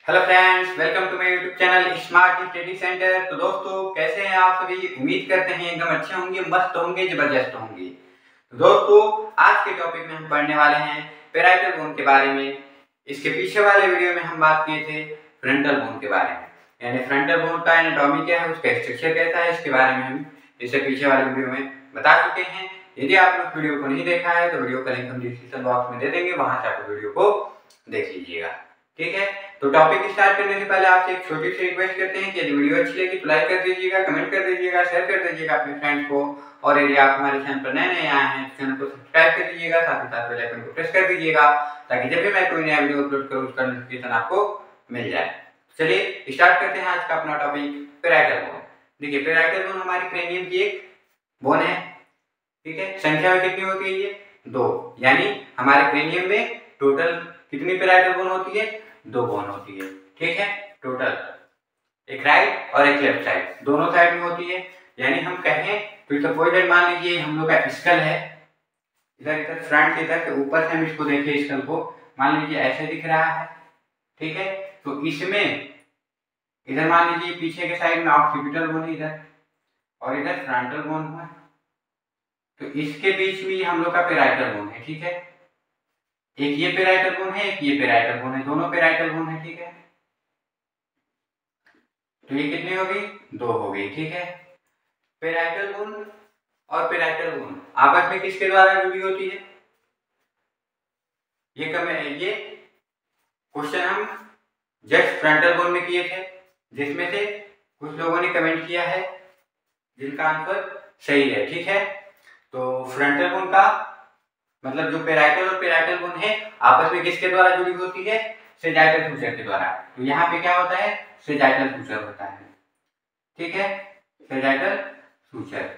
Hello friends, welcome to my YouTube channel smart study centre. तो दोस्तों, कैसे हैं आप सभी? उम्मीद करते हैं एकदम अच्छे होंगे, मस्त होंगे, जबरदस्त होंगे। तो दोस्तों, आज के टॉपिक में हम पढ़ने वाले हैं पैराइटल बोन के बारे में। इसके पीछे वाले वीडियो में हम बात किए थे फ्रंटल बोन के बारे में, यानी फ्रंटल बोन का एनाटॉमी क्या है, उसका स्ट्रक्चर कैसा है, इसके बारे में हम इससे पीछे वाले वीडियो में बता चुके हैं। यदि आपने उस वीडियो को नहीं देखा है तो वीडियो का लिंक हम डिस्क्रिप्शन बॉक्स में दे देंगे, वहां से आप वीडियो को देख लीजिएगा। ठीक है, तो टॉपिक स्टार्ट करने से पहले आपसे एक छोटी सी रिक्वेस्ट करते हैं कि यदि वीडियो अच्छी लगी तो लाइक कर दीजिएगा, कमेंट कर दीजिएगा, शेयर कर दीजिएगा अपने फ्रेंड्स को। और यदि आप हमारे चैनल पर नए आए हैं तो चैनल को सब्सक्राइब कर दीजिएगा, साथ ही साथ बेल आइकन को प्रेस कर दीजिएगा ताकि जब भी मैं कोई नया वीडियो अपलोड करूं उसका नोटिफिकेशन आपको मिल जाए। चलिए स्टार्ट करते हैं आज का अपना टॉपिक, पैराइटल बोन। देखिए, पैराइटल बोन हमारी क्रेनियम की एक बोन है। ठीक है, संख्या में कितनी होती है? ये 2, यानी हमारे क्रेनियम में टोटल कितनी पैराइटल बोन होती है? 2 बोन होती है। ठीक है, टोटल एक राइट और एक लेफ्ट साइड, दोनों साइड में होती है। यानी हम कहें तो सपोज दैट मान लीजिए हम लोग का स्कल है, इधर इधर फ्रंट से इधर से ऊपर से हम इसको देखें, स्कल को मान लीजिए ऐसे दिख रहा है। ठीक है, तो इसमें इधर मान लीजिए पीछे के साइड में ऑक्सीपिटल बोन है इधर, और इधर फ्रंटल बोन हुआ, तो इसके बीच में हम लोग का पैराइटल बोन है। ठीक है, एक ये पैराइटल बोन है, एक ये पैराइटल बोन है, दोनों पैराइटल बोन है। ठीक है, तो ये कितनी हो गई? 2 हो गई। ठीक है, पैराइटल बोन और पैराइटल बोन आपस में किसके द्वारा जुड़ी होती है? ये क्वेश्चन हम जस्ट फ्रंटल बोन में किए थे, जिसमें से कुछ लोगों ने कमेंट किया है जिनका आंसर सही है। ठीक है, तो फ्रंटल बोन का मतलब जो पैराइटल और पैराइटल बोन है आपस में किसके द्वारा जुड़ी होती है? सेजाइटल सूचक के द्वारा। तो यहाँ पे क्या होता है? सेजाइटल सूचक होता है। ठीक है, सेजाइटल सूचक।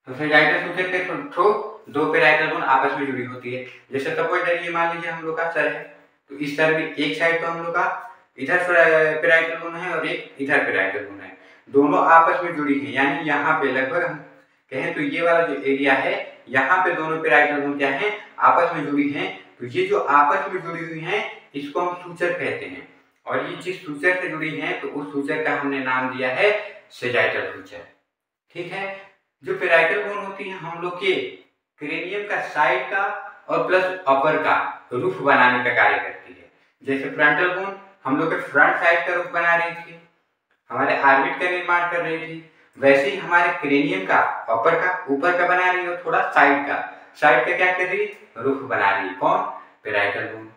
तो सेजाइटल सूचक के थ्रू 2 पैराइटल बोन आपस में जुड़ी होती है। जैसे सपोज दैट ये मान लीजिए हम लोग का सर है, तो इस सर में एक साइड तो हम लोग का इधर पैराइटल बोन है और एक इधर पैराइटल बोन है, दोनों आपस में जुड़ी है। यानी यहाँ पे लगभग हम कहें तो ये वाला जो एरिया है, यहाँ पे दोनों पैराइटल बोन क्या है? आपस में जुड़ी हैं। तो ये जो आपस में जुड़ी हुई हैं इसको हम सूचक कहते हैं, और ये जिस सूचक से जुड़ी हैं तो उस सूचक का हमने नाम दिया है सेजाइटल सूचक। ठीक है, जो पैराइटल बोन होती है हम लोग के क्रेनियम का साइड का और प्लस अपर का रूफ बनाने का कार्य करती है। जैसे फ्रंटल बोन हम लोग के फ्रंट साइड का रूफ बना रही थी, हमारे ऑर्बिट का निर्माण कर रही थी, वैसे ही हमारे क्रेनियम का अपर का ऊपर का बना रही है, थोड़ा साइड का क्या कर रही है? रूफ बना रही है। कौन? Parietal bone.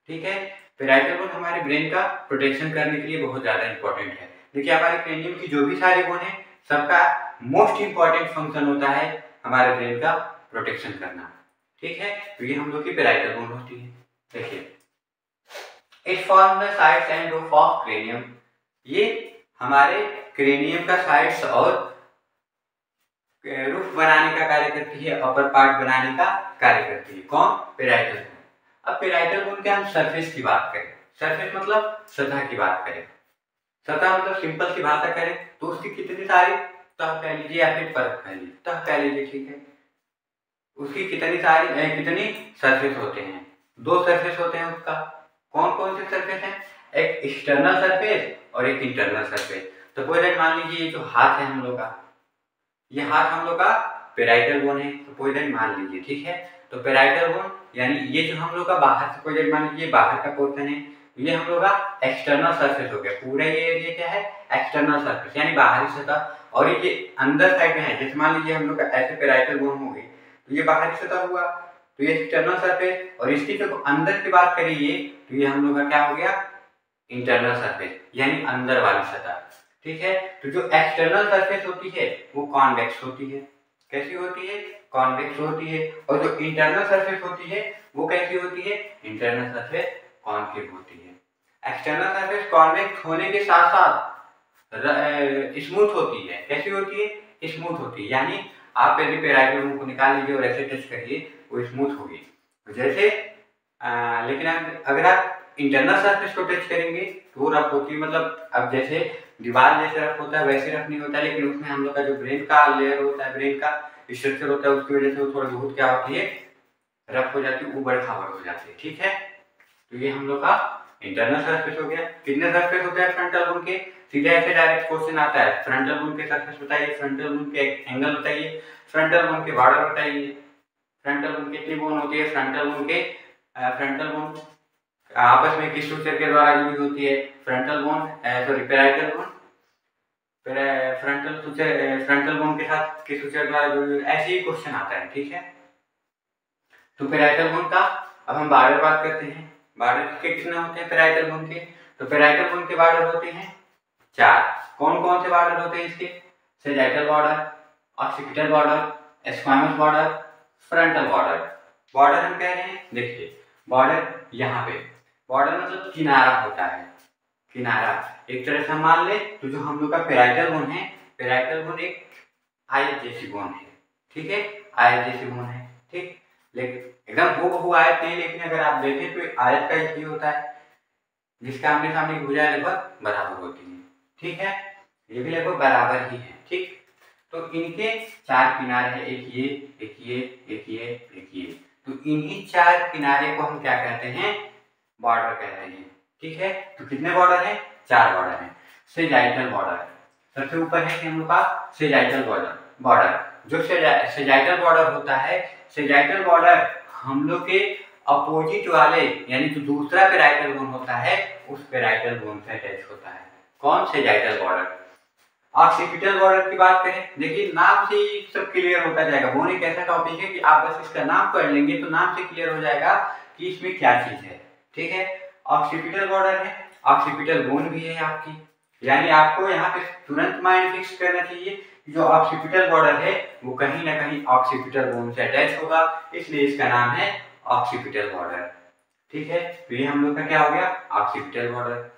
ठीक है, पैराइटल बोन हमारे ब्रेन का प्रोटेक्शन करने के लिए बहुत ज्यादा इंपॉर्टेंट है। देखिए, हमारे क्रेनियम की जो भी सारे बोन है सबका मोस्ट इंपॉर्टेंट फंक्शन होता है हमारे ब्रेन का प्रोटेक्शन करना। ठीक है, तो ये हम लोग की पैराइटल बोन होती है। देखिए, it form the sides and roof of cranium. ये हमारे क्रेनियम का साइड्स और रूफ बनाने का कार्य करती है, अपर पार्ट बनाने का कार्य करती है। कौन? Parietal bone. अब पैराइटल बोन के हम सरफेस की बात करें, सरफेस मतलब सतह की बात करें, सतह मतलब सिंपल सी भाषा करें तो उसकी कितनी सारी तह कह लीजिए या फिर परत कह लीजिए, तह कह लीजिए। ठीक है, उसकी कितनी सरफेस होते हैं? 2 सरफेस होते हैं उसका। कौन कौन से सरफेस हैं? एक एक्सटर्नल सरफेस और एक इंटरनल सरफेस। तो कोई मान लीजिए ये जो हाथ है हम लोग का, ये हाथ हम लोग का पैराइटल बोन है, तो कोई मान लीजिए। ठीक है, तो पैराइटल बोन यानी ये जो हम लोग का बाहर से कोई मान लीजिए बाहर का पोर्शन है, ये हम लोग का एक्सटर्नल सरफेस हो गया। पूरा ये एरिया क्या है? एक्सटर्नल सरफेस यानी बाहरी सतह। और ये अंदर साइड में है, जैसे मान लीजिए हम लोग का ऐसे पैराइटल बोन हो गई तो ये बाहरी सतह हुआ, तो ये एक्सटर्नल सरफेस। और इसकी जब अंदर की बात करिए तो ये हम लोग का क्या हो गया? इंटरनल सरफेस यानी अंदर वाली सतह। ठीक है, तो जो एक्सटर्नल सरफेस होती है वो कॉन्वेक्स होती है। कैसी होती है? कॉन्वेक्स होती है। और जो इंटरनल सरफेस होती है वो कैसी होती है? इंटरनल सरफेस कॉन्केव होती है। एक्सटर्नल सरफेस कॉन्वेक्स होने के साथ साथ स्मूथ होती है। कैसी होती है? स्मूथ होती है। यानी आप यदि पैराइटल बोन को निकाल लीजिए और ऐसे टच करिए वो स्मूथ होगी। जैसे लेकिन अगर आप इंटरनल सरफेस को टच करेंगे तो वो रफ होती है। मतलब अब जैसे दीवार जैसे रफ होता है वैसे रफ नहीं होता, लेकिन उसमें हम लोग का जो ब्रेन का लेयर होता है, ब्रेन का स्ट्रक्चर होता है, उसकी वजह से वो थोड़ी बहुत क्या होती है? रफ हो जाती है, उबड़ खाबड़ हो जाती है। ठीक है, तो ये हम लोग का इंटरनल सरफेस हो गया। कितने सरफेस होते हैं फ्रंटल बोन के? सीधा ऐसे डायरेक्ट क्वेश्चन आता है, फ्रंटल बोन के सरफेस बताइए, फ्रंटल बोन के एंगल बताइए, फ्रंटल बोन के बॉर्डर बताइए। फ्रंटल बोन कितनी बोन होती है? फ्रंटल बोन आपस में किस स्ट्रक्चर के द्वारा जुड़ी होती है? Frontal bone parietal bone frontal bone के साथ किस स्ट्रक्चर द्वारा जुड़ी हुई है? ऐसे ही क्वेश्चन आता है, ठीक है। तो पैराइटल बोन का अब हम बॉर्डर बात करते हैं। बॉर्डर के कितने होते हैं पैराइटल बोन के? तो पैराइटल बोन के बॉर्डर होते हैं 4। कौन कौन से बॉर्डर होते हैं इसके? Sagittal border, occipital border, squamous border, frontal border. Border हम कह रहे हैं, देखिए बॉर्डर यहाँ पे, बॉर्डर मतलब किनारा होता है, किनारा। एक तरह से हम मान ले तो जो हम लोग का पैराइटल बोन है, पैराइटल बोन एक आयत जैसी बोन है, ठीक है, आयत जैसी बोन है, ठीक। लेकिन एकदम हूबहू आयत नहीं, लेकिन अगर आप देखें तो आयत का ये होता है जिसका आमने सामने की भुजाएं लगभग बराबर होती है, ठीक है, ये भी लगभग बराबर ही है, ठीक। तो इनके 4 किनारे हैं, एक ये, एक ये, एक ये, एक ये। तो इन्हीं 4 किनारे को हम क्या कहते हैं? बॉर्डर कहते हैं, ठीक है। तो कितने बॉर्डर हैं? 4 बॉर्डर हैं। सेजाइटल बॉर्डर सबसे ऊपर है कि हम लोग का सेजाइटल बॉर्डर जो सेजाइटल बॉर्डर होता है, सेजाइटल बॉर्डर हम लोग के अपोजिट वाले यानी जो दूसरा पैराइटल बोन होता है उस पैराइटल बोन से अटैच होता है। कौन? Sagittal border. ऑक्सीपिटल बॉर्डर की बात करें, देखिए नाम से ही सब क्लियर होता जाएगा। बोन एक ऐसा टॉपिक है कि आप बस इसका नाम पढ़ लेंगे तो नाम से क्लियर हो जाएगा कि इसमें क्या चीज है, ठीक है। ऑक्सीपिटल बॉर्डर है, ऑक्सीपिटल बोन भी है आपकी, यानी आपको यहाँ पे तुरंत माइंड फिक्स करना चाहिए जो ऑक्सीपिटल बॉर्डर है वो कहीं ना कहीं ऑक्सीपिटल बोन से अटैच होगा, इसलिए इसका नाम है ऑक्सीपिटल बॉर्डर, ठीक है। तो ये हम लोग का क्या हो गया? Occipital border.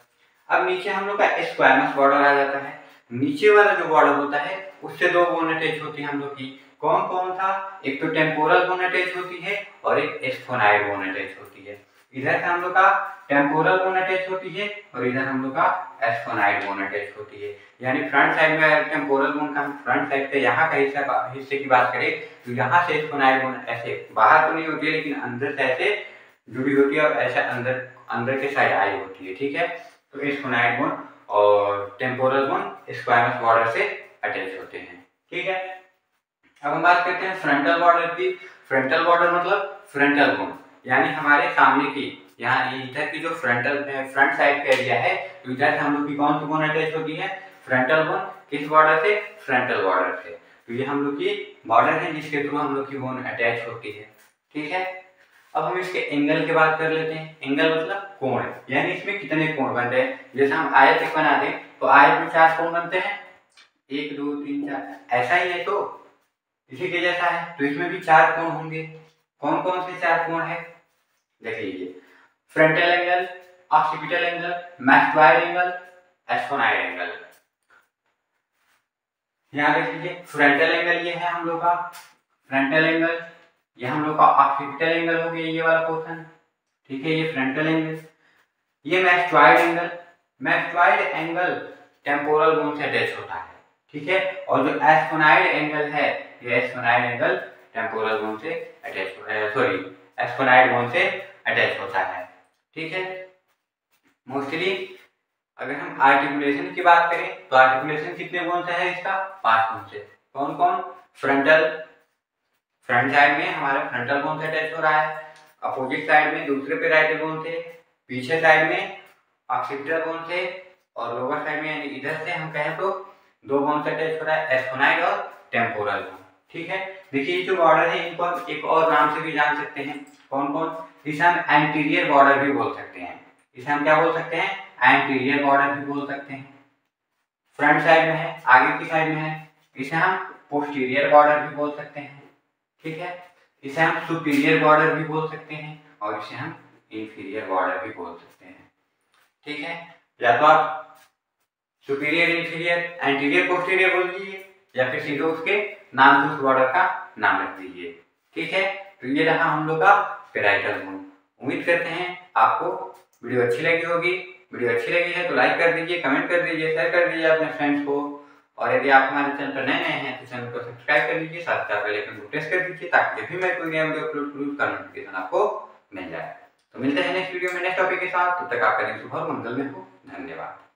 अब नीचे हम लोग का स्क्वामस बॉर्डर आ जाता है। नीचे वाला जो बॉर्डर होता है उससे 2 बोन अटैच होती है हम लोग की। कौन कौन सा? एक तो टेम्पोरल बोन अटैच होती है और एक स्फोनाइड बोन अटैच होती है। इधर से हम लोग का टेम्पोरल बोन अटैच होती है और इधर हम लोग का स्फोनाइड बोन अटैच होती है। यानी फ्रंट साइड में टेम्पोरल बोन का, फ्रंट साइड के यहाँ का हिस्से की बात करें तो यहाँ से स्फोनाइड बोन ऐसे बाहर तो नहीं होती है लेकिन अंदर से ऐसे जुड़ी होती है और ऐसे अंदर के साइड आई होती है, ठीक है। तो स्फोनाइड बोन और टेम्पोरल बोन स्क्वामस बॉर्डर से अटैच होते हैं, ठीक है। अब हम बात करते हैं फ्रंटल बॉर्डर की। फ्रंटल बॉर्डर मतलब फ्रंटल बोन, यानी हमारे सामने की यहाँ इधर की जो फ्रंट साइड का एरिया है तो इधर से हम लोग की कौन सी बोन अटैच होती है? Frontal bone. किस बॉर्डर से? फ्रंटल बॉर्डर से। तो ये हम लोग की बॉर्डर है जिसके थ्रू हम लोग की बोन अटैच होती है, ठीक है। अब हम इसके एंगल की बात कर लेते हैं। एंगल मतलब कोण, यानी इसमें कितने कोण बनते हैं। जैसे हम आयत एक बना दें तो आयत में 4 कोण बनते हैं, 1 2 3 4, ऐसा ही है तो इसी के जैसा है। तो इसमें भी 4 कोण होंगे। कौन कौन से 4 कोण है? देख लीजिए, frontal angle, occipital angle, mastoid angle, sphenoid angle. यहाँ देख लीजिए, फ्रंटल एंगल ये है हम लोग का फ्रंटल एंगल, ये हम लोग का ऑक्सीपिटल एंगल हो गया ये वाला पोर्शन, ठीक है, ये फ्रंटल एंगल। ये mastoid angle, mastoid angle temporal bone से अटैच होता है, ठीक है। और जो एस्फोनाइड एंगल है ये एस्फोनाइड एंगल टेम्पोरल बोन से अटैच एस्फोनाइड बोन से अटैच होता है, ठीक है। मोस्टली अगर हम आर्टिकुलेशन की बात करें तो आर्टिकुलेशन कितने बोन से है इसका? 5 बोन से। कौन कौन? फ्रंट साइड में हमारा फ्रंटल बोन से अटैच हो रहा है, अपोजिट साइड में दूसरे पैराइटल बोन से, पीछे साइड में ऑक्सीपिटल बोन से और लोअर साइड में यानी इधर से हम कहें तो 2 बोन से अटैच हो रहा है, एस्फोनाइड और टेम्पोरल बोन, ठीक है। देखिए ये जो बॉर्डर है इनको हम एक और नाम से भी जान सकते हैं। कौन कौन? इसे हम एंटीरियर बॉर्डर भी बोल सकते हैं। इसे हम क्या बोल सकते हैं? एंटीरियर बॉर्डर भी बोल सकते हैं। फ्रंट साइड में है, आगे की साइड में है, इसे हम पोस्टीरियर बॉर्डर भी बोल सकते हैं, ठीक है। इसे हम सुपीरियर बॉर्डर भी बोल सकते हैं और इसे हम इंफीरियर बॉर्डर भी बोल सकते हैं, ठीक है। या तो आप सुपीरियर, इंफीरियर, एंटीरियर, पोस्टीरियर बोल दीजिए या फिर सीधे उसके नाम से उस बॉर्डर का नाम रख दीजिए, ठीक है। तो ये रहा हम लोग का पैराइटल बोन। उम्मीद करते हैं आपको वीडियो अच्छी लगी होगी। वीडियो अच्छी लगी है तो लाइक कर दीजिए, कमेंट कर दीजिए, शेयर कर दीजिए अपने फ्रेंड्स को। और यदि आप हमारे चैनल पर नए हैं तो चैनल को सब्सक्राइब कर लीजिए, साथ साथ बेल आइकन को प्रेस कर दीजिए ताकि जब भी मैं कोई नया वीडियो अपलोड करूँ उसका नोटिफिकेशन आपको मिल जाए। तो मिलते हैं नेक्स्ट वीडियो में नेक्स्ट टॉपिक के साथ। तब तक आपका दिन शुभ और मंगल में हो। धन्यवाद।